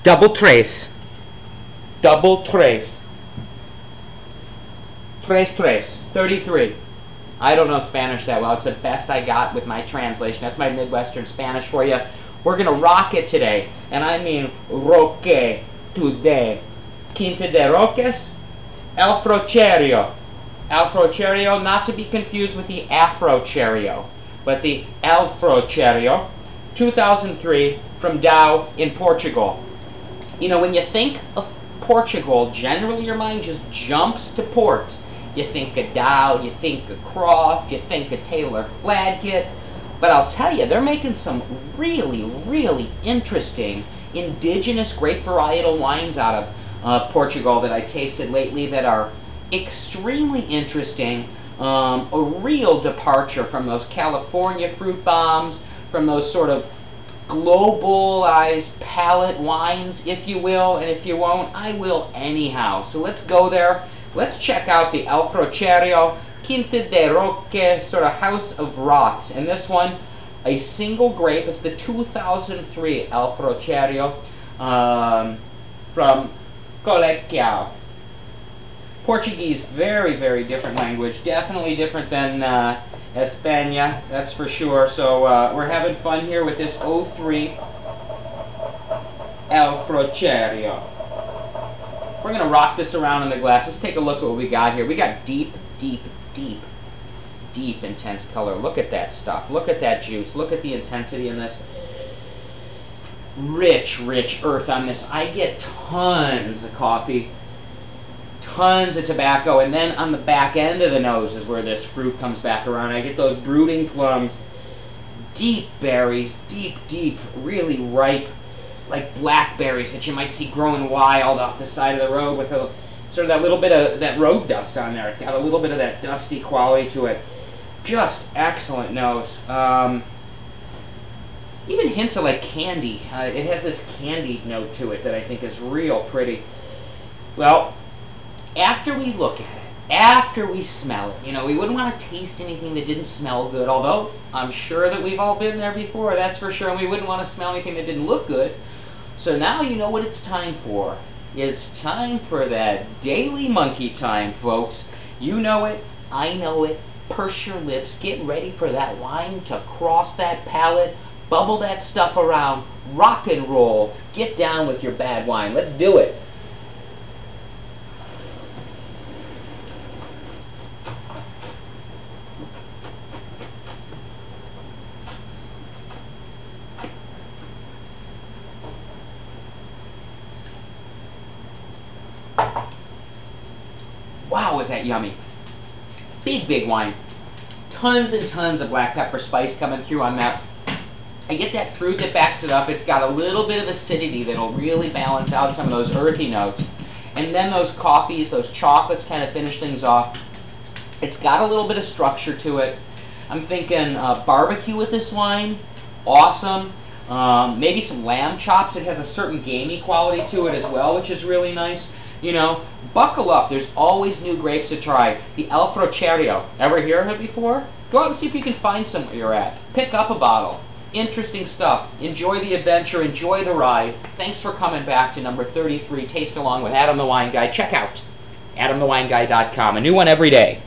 Double tres. Double tres. Tres tres. 33. I don't know Spanish that well. It's the best I got with my translation. That's my Midwestern Spanish for you. We're going to rock it today. And I mean roque today. Quinta della Roques. Alfrocherio. Alfrocherio, not to be confused with the Alfrocherio, but the Alfrocherio. 2003 from Dow in Portugal. You know, when you think of Portugal, generally your mind just jumps to port. You think of Dow, you think of Croft, you think of Taylor Fladgett. But I'll tell you, they're making some really, really interesting indigenous grape varietal wines out of Portugal that I tasted lately that are extremely interesting. A real departure from those California fruit bombs, from those sort of globalized palate wines, if you will, and if you won't, I will anyhow. So let's go there. Let's check out the Alfrocherio Quinta della Roques, sort of house of rocks. And this one, a single grape. It's the 2003 Alfrocherio from Portugal. Portuguese, very, very different language. Definitely different than España, that's for sure. So we're having fun here with this 03 Alfrocherio. We're going to rock this around in the glass. Let's take a look at what we got here. We got deep, deep, deep, deep intense color. Look at that stuff. Look at that juice. Look at the intensity in this. Rich, rich earth on this. I get tons of coffee, tons of tobacco, and then on the back end of the nose is where this fruit comes back around. I get those brooding plums, deep berries, deep, deep, really ripe, like blackberries that you might see growing wild off the side of the road with a, sort of that little bit of that road dust on there. It's got a little bit of that dusty quality to it. Just excellent nose. Even hints of like candy. It has this candied note to it that I think is real pretty. Well, after we look at it, after we smell it, you know, we wouldn't want to taste anything that didn't smell good, although I'm sure that we've all been there before, that's for sure, and we wouldn't want to smell anything that didn't look good. So now you know what it's time for. It's time for that daily monkey time, folks. You know it, I know it. Purse your lips, get ready for that wine to cross that palate, bubble that stuff around, rock and roll, get down with your bad wine. Let's do it. Wow, is that yummy. Big, big wine. Tons and tons of black pepper spice coming through on that. I get that fruit that backs it up. It's got a little bit of acidity that'll really balance out some of those earthy notes. And then those coffees, those chocolates kind of finish things off. It's got a little bit of structure to it. I'm thinking barbecue with this wine. Awesome. Maybe some lamb chops. It has a certain gamey quality to it as well, which is really nice. You know, buckle up. There's always new grapes to try. The Alfrocherio. Ever hear of it before? Go out and see if you can find some where you're at. Pick up a bottle. Interesting stuff. Enjoy the adventure. Enjoy the ride. Thanks for coming back to number 33, Taste Along with Adam the Wine Guy. Check out AdamTheWineGuy.com. A new one every day.